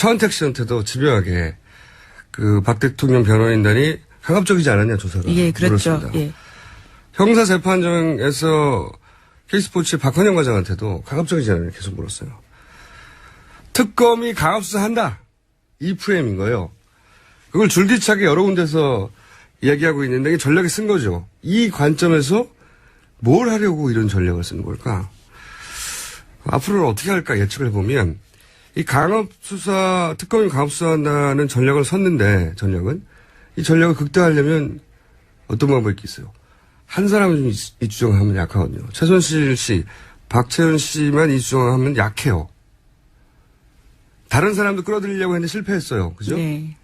차은택 씨한테도 집요하게 그 박 대통령 변호인단이 강압적이지 않았냐 조사가 예, 그렇죠. 물었습니다. 예. 형사재판정에서 K스포츠 박헌영 과장한테도 강압적이지 않았냐 계속 물었어요. 특검이 강압수사한다. 이 프레임인 거예요. 그걸 줄기차게 여러 군데서 이야기하고 있는데 이게 전략에 쓴 거죠. 이 관점에서 뭘 하려고 이런 전략을 쓰는 걸까? 앞으로는 어떻게 할까 예측을 해보면 이 강압수사, 특검이 강압수사한다는 전략을 섰는데 이 전략을 극대화하려면 어떤 방법이 있겠어요? 한 사람이 이 주장을 하면 약하거든요. 최순실 씨, 박채윤 씨만 이 주장을 하면 약해요. 다른 사람도 끌어들이려고 했는데 실패했어요. 그죠? 네.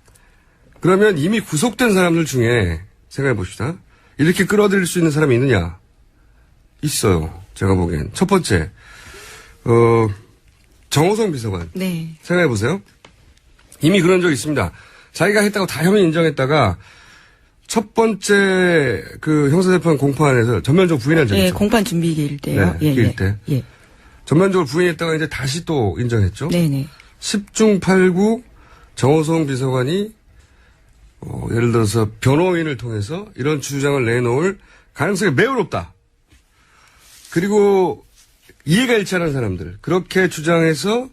그러면 이미 구속된 사람들 중에 생각해 봅시다. 이렇게 끌어들일 수 있는 사람이 있느냐? 있어요. 제가 보기엔. 첫 번째, 정호성 비서관. 네. 생각해 보세요. 이미 그런 적이 있습니다. 자기가 했다고 다 혐의 인정했다가 첫 번째 그 형사재판 공판에서 전면적으로 부인한 적이 예, 있죠. 공판 준비일 때요. 네, 기일 때. 예. 전면적으로 부인했다가 이제 다시 또 인정했죠. 네네. 10중 8구 정호성 비서관이 예를 들어서 변호인을 통해서 이런 주장을 내놓을 가능성이 매우 높다. 그리고 이해가 일치하는 사람들 그렇게 주장해서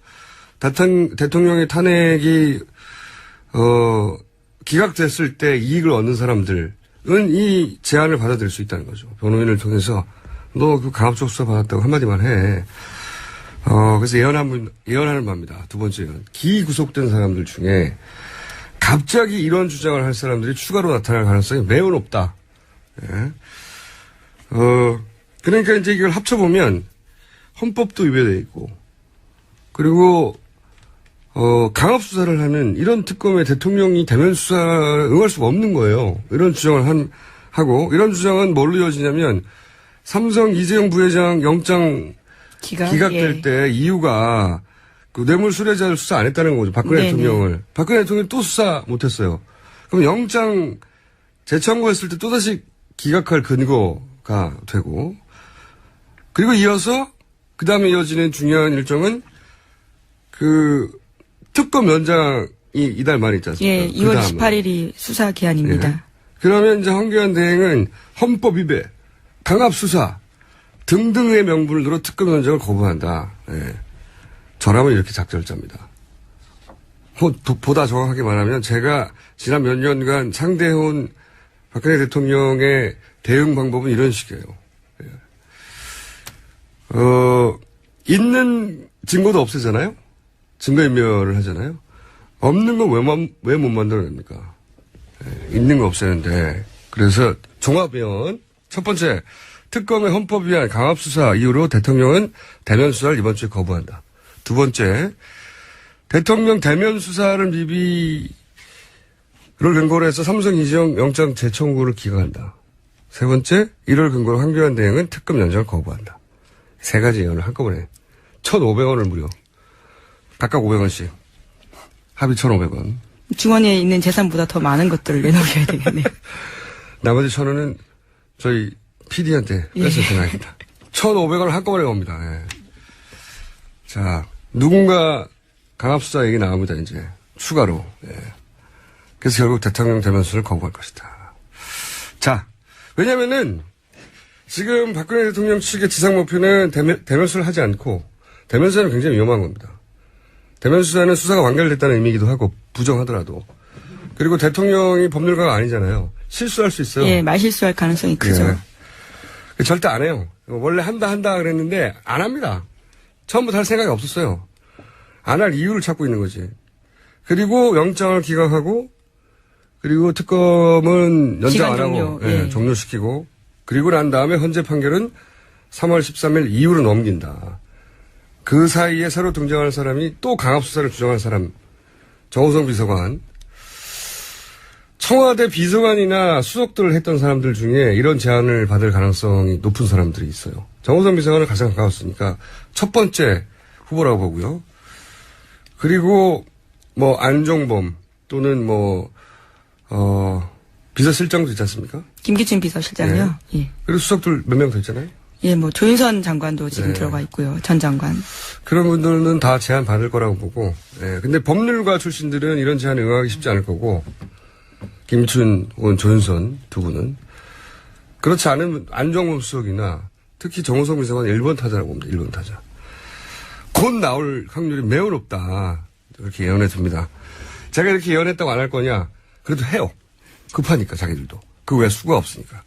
대통령의 탄핵이 기각됐을 때 이익을 얻는 사람들은 이 제안을 받아들일 수 있다는 거죠. 변호인을 통해서 너 그 강압적 수사 받았다고 한마디만 해. 그래서 예언하는 바입니다. 두 번째 예언. 기구속된 사람들 중에 갑자기 이런 주장을 할 사람들이 추가로 나타날 가능성이 매우 높다. 예. 그러니까 이제 이걸 합쳐보면 헌법도 위배되어 있고, 그리고, 강압수사를 하는 이런 특검에 대통령이 대면 수사를 응할 수가 없는 거예요. 이런 주장을 하고, 이런 주장은 뭘로 이어지냐면, 삼성 이재용 부회장 영장 기각될 때 이유가 그 뇌물수뢰자를 수사 안 했다는 거죠. 박근혜 대통령을. 박근혜 대통령이 또 수사 못 했어요. 그럼 영장 재청구했을 때 또다시 기각할 근거가 되고, 그리고 이어서 그 다음에 이어지는 중요한 일정은 그 특검 연장이 이달 말에 있지 않습니까? 예, 2월 28일이 수사 기한입니다. 예. 그러면 이제 황교안 대행은 헌법 위배, 강압 수사 등등의 명분을 들어 특검 연장을 거부한다. 예. 저라면 이렇게 작절자입니다. 보다 정확하게 말하면 제가 지난 몇 년간 상대해온 박근혜 대통령의 대응 방법은 이런 식이에요. 예. 있는 증거도 없애잖아요? 증거인멸을 하잖아요? 없는 건 왜 못 만들어냅니까? 예, 있는 거 없애는데. 그래서 종합위원, 첫 번째, 특검의 헌법 위반 강압수사 이후로 대통령은 대면 수사를 이번 주에 거부한다. 두 번째, 대통령 대면 수사를 미비를 근거로 해서 삼성 이재용 영장 재청구를 기각한다. 세 번째, 이를 근거로 황교안 대행은 특검 연장을 거부한다. 세 가지 예언을 한꺼번에 1,500원을 무려 각각 500원씩 합의 1,500원. 중원에 있는 재산보다 더 많은 것들을 내놓으셔야 되겠네요. 나머지 1,000원은 저희 PD한테 뺏어 전화합니다. 1,500원을 한꺼번에 옵니다. 예. 자, 누군가 강압수사 얘기 나옵니다, 이제. 추가로. 예. 그래서 결국 대통령 대면수를 거부할 것이다. 자, 왜냐면은 지금 박근혜 대통령 측의 지상 목표는 대면수를 하지 않고 대면수사는 굉장히 위험한 겁니다. 대면수사는 수사가 완결됐다는 의미이기도 하고 부정하더라도. 그리고 대통령이 법률가가 아니잖아요. 실수할 수 있어요. 예, 말실수할 가능성이 크죠. 예. 절대 안 해요. 원래 한다 그랬는데 안 합니다. 처음부터 할 생각이 없었어요. 안 할 이유를 찾고 있는 거지. 그리고 영장을 기각하고 그리고 특검은 연장 안 하고 예, 종료시키고 그리고 난 다음에 헌재 판결은 3월 13일 이후로 넘긴다. 그 사이에 새로 등장할 사람이 또 강압수사를 주장할 사람 정호성 비서관. 청와대 비서관이나 수석들을 했던 사람들 중에 이런 제안을 받을 가능성이 높은 사람들이 있어요. 정호성 비서관은 가장 가까웠으니까 첫 번째 후보라고 보고요. 그리고 뭐 안종범 또는 비서실장도 있지 않습니까? 김기춘 비서실장이요. 네. 예. 그리고 수석들 몇 명 더 있잖아요. 예, 뭐 조윤선 장관도 지금 네. 들어가 있고요. 전 장관. 그런 분들은 다 제안 받을 거라고 보고, 예. 근데 법률가 출신들은 이런 제안에 응하기 쉽지 않을 거고, 김춘 혹은 조윤선 두 분은. 그렇지 않으면 안종범 수석이나 특히 정호성 비서관 1번 타자라고 봅니다. 1번 타자. 곧 나올 확률이 매우 높다. 그렇게 예언해 줍니다. 제가 이렇게 예언했다고 안 할 거냐? 그래도 해요. 급하니까 자기들도. 그 외에 수가 없으니까.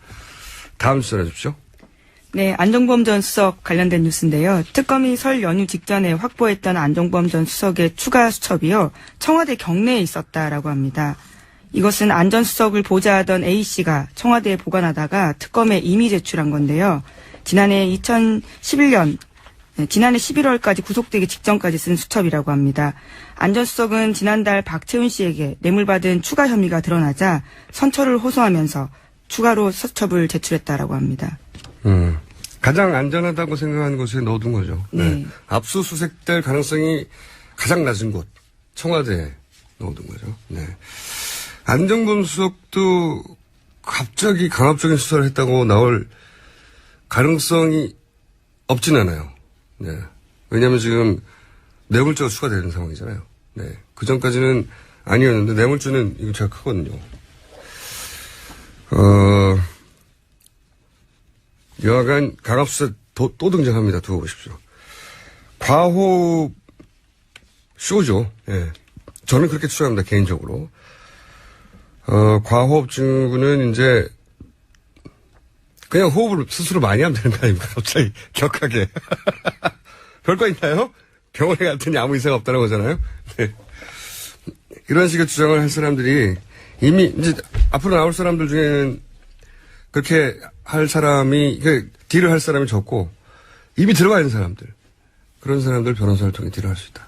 다음 주 전해주십시오. 네, 안종범 전 수석 관련된 뉴스인데요. 특검이 설 연휴 직전에 확보했던 안종범 전 수석의 추가 수첩이요. 청와대 경내에 있었다라고 합니다. 이것은 안 전 수석을 보좌하던 A씨가 청와대에 보관하다가 특검에 이미 제출한 건데요. 지난해 11월까지 구속되기 직전까지 쓴 수첩이라고 합니다. 안 전 수석은 지난달 박채훈 씨에게 뇌물받은 추가 혐의가 드러나자 선처를 호소하면서 추가로 수첩을 제출했다라고 합니다. 가장 안전하다고 생각하는 곳에 넣어둔 거죠. 네. 압수수색될 가능성이 가장 낮은 곳, 청와대에 넣어둔 거죠. 네. 안정범 수석도 갑자기 강압적인 수사를 했다고 나올 가능성이 없진 않아요. 네. 왜냐하면 지금 뇌물죄가 추가되는 상황이잖아요. 네. 그 전까지는 아니었는데 뇌물죄는 이거 제가 크거든요. 여하간 강압수사 또 등장합니다. 두고 보십시오. 과호흡 쇼죠. 예. 저는 그렇게 추정합니다. 개인적으로. 과호흡 증후군은 이제 그냥 호흡을 스스로 많이 하면 되는 거 아닙니까? 갑자기 격하게. 별거 있나요? 병원에 갔더니 아무 이상 없다는 거잖아요. 네. 이런 식의 주장을 할 사람들이 이미 이제 앞으로 나올 사람들 중에는 그렇게 할 사람이, 딜을 할 사람이 적고, 이미 들어가 있는 사람들. 그런 사람들 변호사를 통해 딜을 할 수 있다.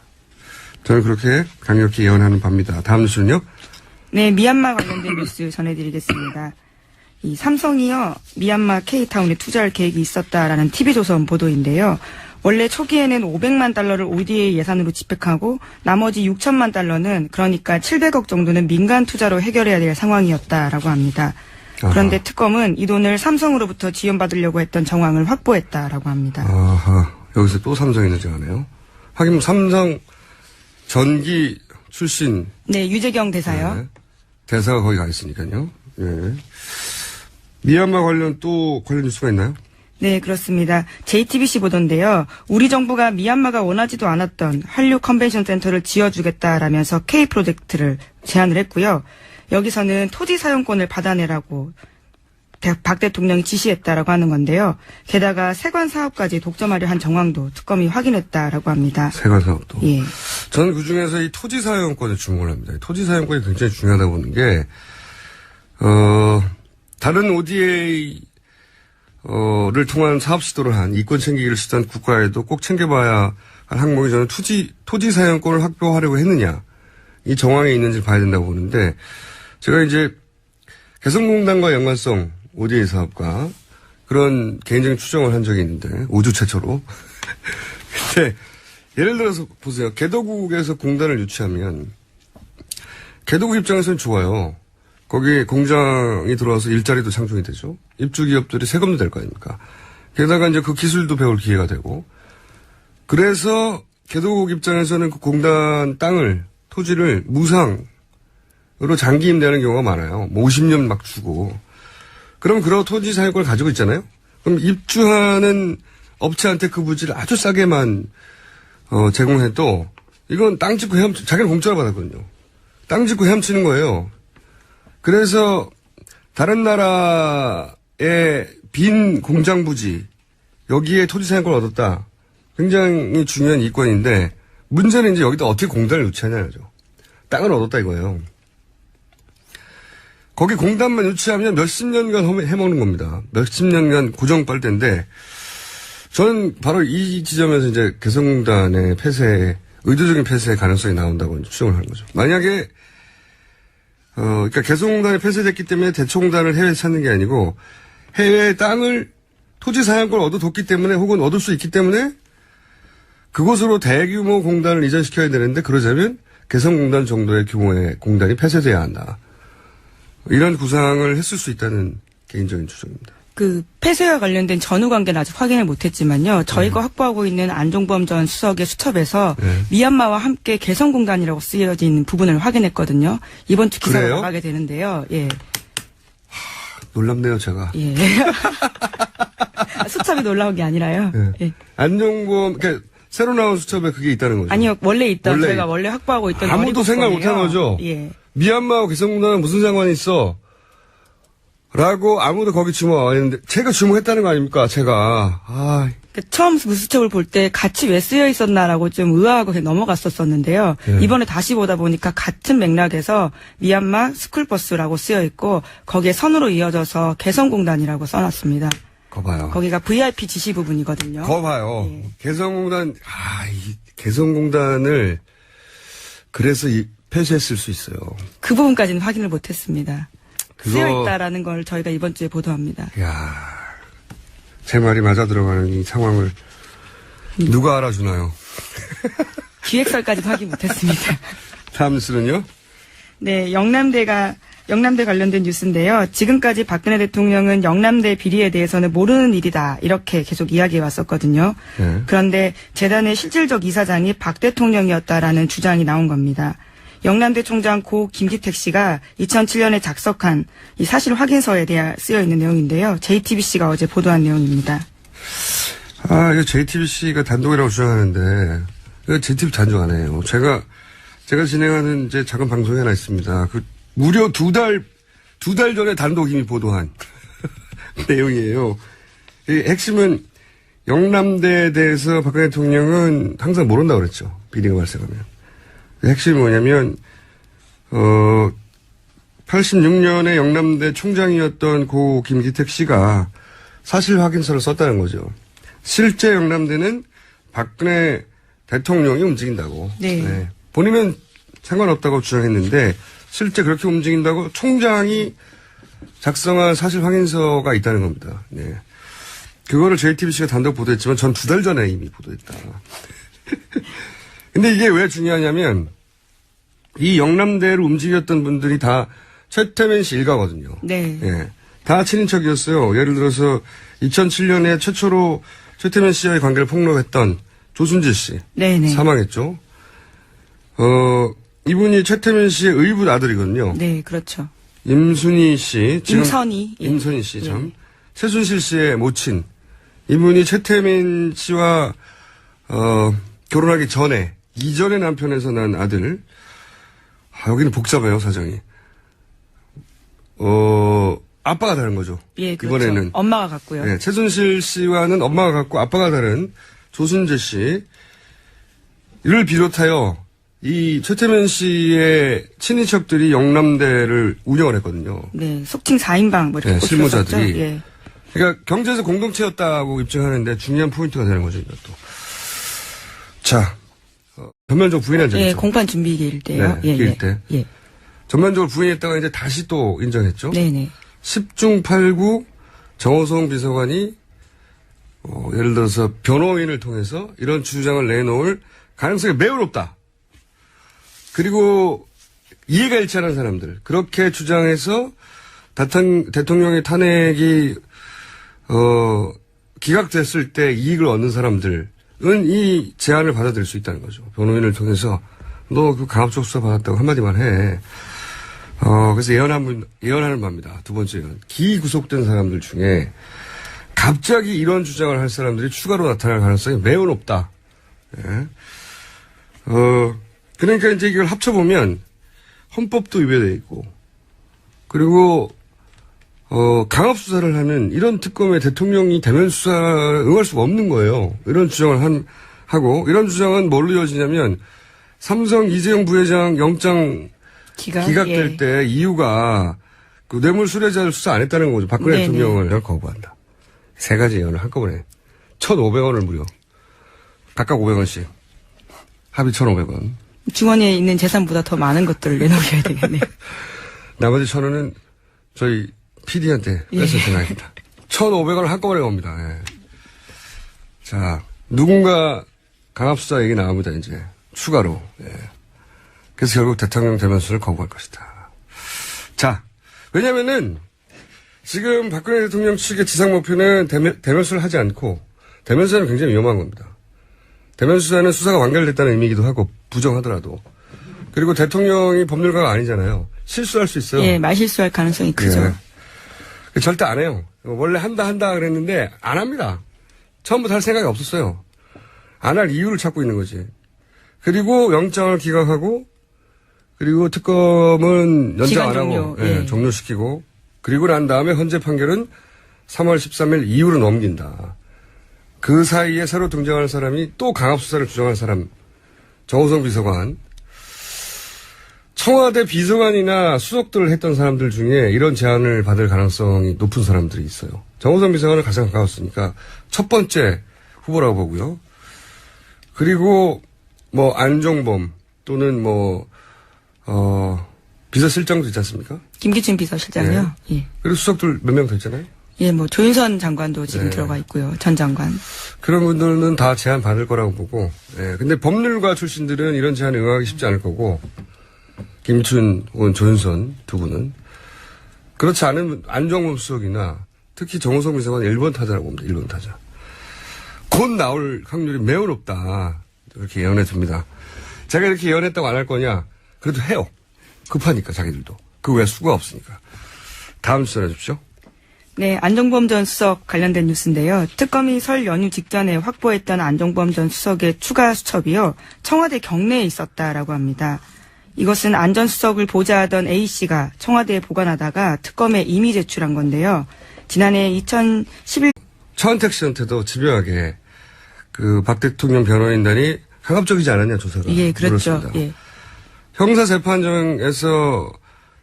저는 그렇게 강력히 예언하는 바입니다. 다음 뉴스는요? 네, 미얀마 관련된 뉴스 전해드리겠습니다. 이 삼성이요, 미얀마 K타운에 투자할 계획이 있었다라는 TV조선 보도인데요. 원래 초기에는 500만 달러를 ODA 예산으로 집행하고 나머지 6천만 달러는 그러니까 700억 정도는 민간 투자로 해결해야 될 상황이었다라고 합니다. 그런데 아하. 특검은 이 돈을 삼성으로부터 지원받으려고 했던 정황을 확보했다라고 합니다. 아하. 여기서 또 삼성이 등장하네요. 하긴 삼성 전기 출신. 네, 유재경 대사요. 네. 대사가 거기 가 있으니까요. 예. 미얀마 관련 뉴스가 있나요? 네, 그렇습니다. JTBC 보던데요. 우리 정부가 미얀마가 원하지도 않았던 한류 컨벤션 센터를 지어주겠다라면서 K 프로젝트를 제안을 했고요. 여기서는 토지 사용권을 받아내라고 박 대통령이 지시했다라고 하는 건데요. 게다가 세관 사업까지 독점하려 한 정황도 특검이 확인했다라고 합니다. 세관 사업도. 예. 저는 그 중에서 이 토지 사용권에 주목을 합니다. 이 토지 사용권이 굉장히 중요하다고 보는 게, 다른 ODA, 를 통한 사업 시도를 한 이권 챙기기를 시도한 국가에도 꼭 챙겨봐야 할 항목이 저는 토지 사용권을 확보하려고 했느냐. 이 정황에 있는지를 봐야 된다고 보는데, 제가 이제 개성공단과 연관성 ODA 사업과 그런 개인적인 추정을 한 적이 있는데, 우주 최초로. 근데, 예를 들어서 보세요. 개도국에서 공단을 유치하면, 개도국 입장에서는 좋아요. 거기 공장이 들어와서 일자리도 창출이 되죠. 입주 기업들이 세금도 될 거 아닙니까? 게다가 이제 그 기술도 배울 기회가 되고. 그래서 개도국 입장에서는 그 공단 땅을, 토지를 무상으로 장기 임대하는 경우가 많아요. 뭐 50년 막 주고. 그럼 그런 토지 사용권을 가지고 있잖아요? 그럼 입주하는 업체한테 그 부지를 아주 싸게만, 제공해도 이건 땅 짓고 자기는 공짜로 받았거든요. 땅 짓고 헤엄치는 거예요. 그래서 다른 나라의 빈 공장 부지, 여기에 토지 사용권을 얻었다. 굉장히 중요한 이권인데, 문제는 이제 여기다 어떻게 공단을 유치하냐죠. 땅을 얻었다 이거예요. 거기 공단만 유치하면 몇십 년간 해먹는 겁니다. 몇십 년간 고정빨대인데, 저는 바로 이 지점에서 이제 개성공단의 의도적인 폐쇄의 가능성이 나온다고 추정을 하는 거죠. 만약에, 그러니까 개성공단이 폐쇄됐기 때문에 대초공단을 해외에 찾는 게 아니고, 해외 땅을 토지 사용권을 얻어뒀기 때문에 혹은 얻을 수 있기 때문에 그곳으로 대규모 공단을 이전시켜야 되는데 그러자면 개성공단 정도의 규모의 공단이 폐쇄돼야 한다. 이런 구상을 했을 수 있다는 개인적인 추정입니다. 그 폐쇄와 관련된 전후 관계는 아직 확인을 못했지만요. 저희가 확보하고 있는 안종범 전 수석의 수첩에서 미얀마와 함께 개성공단이라고 쓰여진 부분을 확인했거든요. 이번 주 기사로 그래요? 나가게 되는데요. 예. 놀랍네요, 제가. 예. 수첩이 놀라운 게 아니라요. 예. 예. 안종범, 그러니까 새로 나온 수첩에 그게 있다는 거죠. 아니요, 저희가 원래 확보하고 있던 아무도 생각 못한 거죠. 예. 미얀마와 개성공단은 무슨 상관이 있어? 라고 아무도 거기 주목 안 했는데 제가 주목했다는 거 아닙니까? 제가. 처음 그 수첩을 볼 때 같이 왜 쓰여 있었나라고 좀 의아하고 그냥 넘어갔었었는데요. 예. 이번에 다시 보다 보니까 같은 맥락에서 미얀마 스쿨버스라고 쓰여 있고 거기에 선으로 이어져서 개성공단이라고 써놨습니다. 거 봐요. 거기가 VIP 지시 부분이거든요. 거 봐요. 예. 개성공단, 이 개성공단을 그래서 폐쇄했을 수 있어요. 그 부분까지는 확인을 못했습니다. 그거- 쓰여 있다라는 걸 저희가 이번 주에 보도합니다. 야, 제 말이 맞아 들어가는 이 상황을 누가 알아주나요? 기획설까지 확인 못했습니다. 다음 뉴스는요? 네, 영남대 관련된 뉴스인데요. 지금까지 박근혜 대통령은 영남대 비리에 대해서는 모르는 일이다. 이렇게 계속 이야기해 왔었거든요. 네. 그런데 재단의 실질적 이사장이 박 대통령이었다라는 주장이 나온 겁니다. 영남대 총장 고 김기택 씨가 2007년에 작성한 이 사실 확인서에 대해 쓰여 있는 내용인데요. JTBC가 어제 보도한 내용입니다. 이거 JTBC가 단독이라고 주장하는데, 이거 JTBC 단독 안 해요. 제가 진행하는 이제 작은 방송이 하나 있습니다. 무려 두 달 전에 단독 이미 보도한 내용이에요. 이 핵심은 영남대에 대해서 박근혜 대통령은 항상 모른다고 그랬죠. 비리가 발생하면. 핵심이 뭐냐면, 86년에 영남대 총장이었던 고 김기택 씨가 사실 확인서를 썼다는 거죠. 실제 영남대는 박근혜 대통령이 움직인다고. 네. 본인은 상관없다고 주장했는데 실제 그렇게 움직인다고 총장이 작성한 사실 확인서가 있다는 겁니다. 네. 그거를 JTBC가 단독 보도했지만 전 두 달 전에 이미 보도했다. 근데 이게 왜 중요하냐면 이 영남대를 움직였던 분들이 다 최태민 씨 일가거든요. 네. 예. 다 친인척이었어요. 예를 들어서 2007년에 최초로 최태민 씨와의 관계를 폭로했던 조순재 씨. 네네. 사망했죠. 이분이 최태민 씨의 의붓 아들이거든요. 네, 그렇죠. 임순희 씨. 지금 임선희. 예. 임선희 씨 참. 예. 최순실 씨의 모친. 이분이 최태민 씨와 결혼하기 전에 이전의 남편에서 난 아들. 여기는 복잡해요, 사정이. 아빠가 다른 거죠. 예, 그렇죠. 이번에는. 엄마가 같고요. 네, 최순실 씨와는 엄마가 같고 아빠가 다른 조순재 씨를 비롯하여 이 최태민 씨의 친인척들이 영남대를 운영을 했거든요. 네, 속칭 4인방 뭐 이렇게 네, 꽂혔었죠. 실무자들이. 예. 그러니까 경제에서 공동체였다고 입증하는데 중요한 포인트가 되는 거죠, 이것도. 자, 전면적으로 부인한 적이 예, 있죠. 공판 준비기일 때요. 네, 예, 기일 예. 때. 예. 전면적으로 부인했다가 이제 다시 또 인정했죠. 네네. 10중 8구 정호성 비서관이 예를 들어서 변호인을 통해서 이런 주장을 내놓을 가능성이 매우 높다. 그리고 이해가 일치하는 사람들 그렇게 주장해서 대통령의 탄핵이 기각됐을 때 이익을 얻는 사람들은 이 제안을 받아들일 수 있다는 거죠. 변호인을 통해서 너 그 강압적 수사 받았다고 한마디만 해. 그래서 예언하는 바입니다. 두 번째 예언. 기구속된 사람들 중에 갑자기 이런 주장을 할 사람들이 추가로 나타날 가능성이 매우 높다. 예. 그러니까 이제 이걸 합쳐보면 헌법도 위배되어 있고, 그리고, 강압수사를 하는 이런 특검에 대통령이 대면 수사를 응할 수가 없는 거예요. 이런 주장을 하고, 이런 주장은 뭘로 이어지냐면, 삼성 이재용 부회장 영장 기각될 예. 때 이유가 그 뇌물수뢰자를 수사 안 했다는 거죠. 박근혜 네네. 대통령을 거부한다. 세 가지 예언을 한꺼번에. 1,500원을 무려. 각각 500원씩. 합의 1,500원. 주머니에 있는 재산보다 더 많은 것들을 내놓으셔야 되겠네요. 나머지 1,000원은 저희 PD한테 뺏어 전화합니다. 1,500원을 한꺼번에 겁니다. 예. 자, 누군가 강압수사 얘기 나옵니다, 이제. 추가로. 예. 그래서 결국 대통령 대면수를 거부할 것이다. 자, 왜냐면은 지금 박근혜 대통령 측의 지상 목표는 대면 수사를 하지 않고, 대면 수사는 굉장히 위험한 겁니다. 대면 수사는 수사가 완결됐다는 의미이기도 하고, 부정하더라도. 그리고 대통령이 법률가가 아니잖아요. 실수할 수 있어요. 예, 말실수할 가능성이 크죠. 예. 절대 안 해요. 원래 한다 그랬는데, 안 합니다. 처음부터 할 생각이 없었어요. 안 할 이유를 찾고 있는 거지. 그리고 영장을 기각하고, 그리고 특검은 연장 안 하고, 예. 종료시키고, 그리고 난 다음에 헌재 판결은 3월 13일 이후로 넘긴다. 그 사이에 새로 등장할 사람이 또 강압수사를 주장할 사람, 정호성 비서관. 청와대 비서관이나 수석들을 했던 사람들 중에 이런 제안을 받을 가능성이 높은 사람들이 있어요. 정호성 비서관은 가장 가까웠으니까 첫 번째 후보라고 보고요. 그리고 뭐 안종범 또는 비서실장도 있지 않습니까? 김기춘 비서실장이요. 예. 그리고 수석들 몇 명 더 있잖아요. 예, 뭐 조윤선 장관도 지금 네. 들어가 있고요. 전 장관. 그런 분들은 다 제안 받을 거라고 보고, 예. 근데 법률가 출신들은 이런 제안에 응하기 쉽지 않을 거고, 김춘 혹은 조윤선 두 분은. 그렇지 않은 안종범 수석이나 특히 정호성 비서관 1번 타자라고 봅니다. 1번 타자. 곧 나올 확률이 매우 높다. 이렇게 예언해 줍니다. 제가 이렇게 예언했다고 안 할 거냐? 그래도 해요. 급하니까 자기들도. 그 외에 수가 없으니까. 다음 주 전해 주십시오. 네, 안종범 전 수석 관련된 뉴스인데요. 특검이 설 연휴 직전에 확보했던 안종범 전 수석의 추가 수첩이요. 청와대 경내에 있었다라고 합니다. 이것은 안 전 수석을 보좌하던 A씨가 청와대에 보관하다가 특검에 이미 제출한 건데요. 지난해 2011... 차은택 씨한테도 집요하게 그 박 대통령 변호인단이 강압적이지 않았냐 조사가. 예, 그렇죠. 물었습니다. 예. 형사재판정에서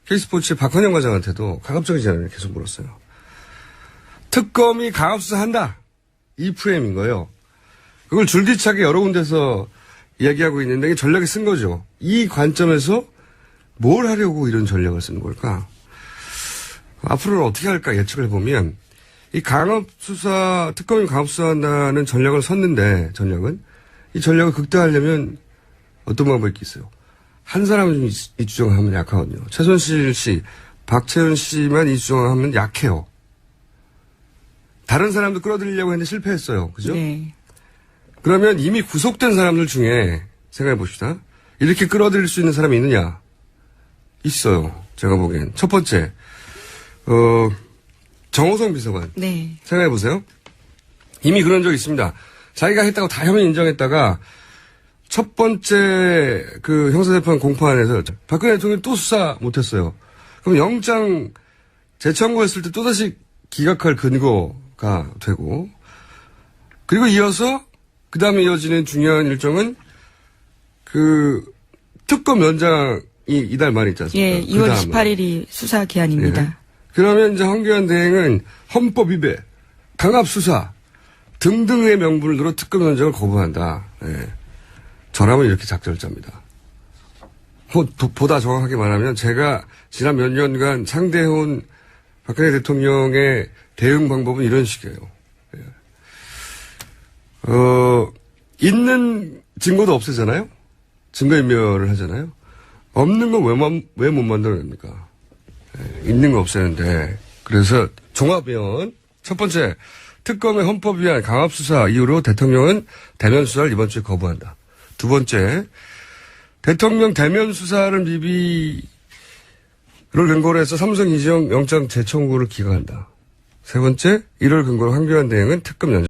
K스포츠 박헌영 과장한테도 강압적이지 않았냐 계속 물었어요. 특검이 강압수사한다. 이 프레임인 거예요. 그걸 줄기차게 여러 군데서 이야기하고 있는데 이게 전략에 쓴 거죠. 이 관점에서 뭘 하려고 이런 전략을 쓰는 걸까? 앞으로는 어떻게 할까 예측을 해보면 이 강압수사, 특검이 강압수사한다는 전략을 섰는데 이 전략을 극대화하려면 어떤 방법이 있겠어요? 한 사람이 이 주장을 하면 약하거든요. 최순실 씨, 박채윤 씨만 이 주장을 하면 약해요. 다른 사람도 끌어들이려고 했는데 실패했어요. 그죠? 네. 그러면 이미 구속된 사람들 중에 생각해 봅시다. 이렇게 끌어들일 수 있는 사람이 있느냐? 있어요. 제가 보기엔. 첫 번째, 정호성 비서관. 네. 생각해 보세요. 이미 그런 적이 있습니다. 자기가 했다고 다 혐의 인정했다가 첫 번째 그 형사재판 공판에서 박근혜 대통령이 또 수사 못했어요. 그럼 영장 재청구했을 때 또다시 기각할 근거가 되고 그리고 이어서 그 다음에 이어지는 중요한 일정은 그 특검 연장이 이달 말에 있지 않습니까? 예, 2월 28일이 수사 기한입니다. 예. 그러면 이제 황교안 대행은 헌법 위배, 강압수사 등등의 명분을 들어 특검 연장을 거부한다. 예. 저라면 이렇게 작절자입니다. 보다 정확하게 말하면 제가 지난 몇 년간 상대해온 박근혜 대통령의 대응 방법은 이런 식이에요. 예. 있는 증거도 없애잖아요? 증거인멸을 하잖아요? 없는 건 왜 못 만들어냅니까? 예, 있는 거 없애는데. 그래서 종합위원, 첫 번째, 특검의 헌법 위반 강압수사 이후로 대통령은 대면 수사를 이번 주에 거부한다. 두 번째, 대통령 대면 수사를 미비를 근거로 해서 삼성 이재용 영장 재청구를 기각한다. 세 번째, 이를 근거로 황교안 대행은 특검 연장.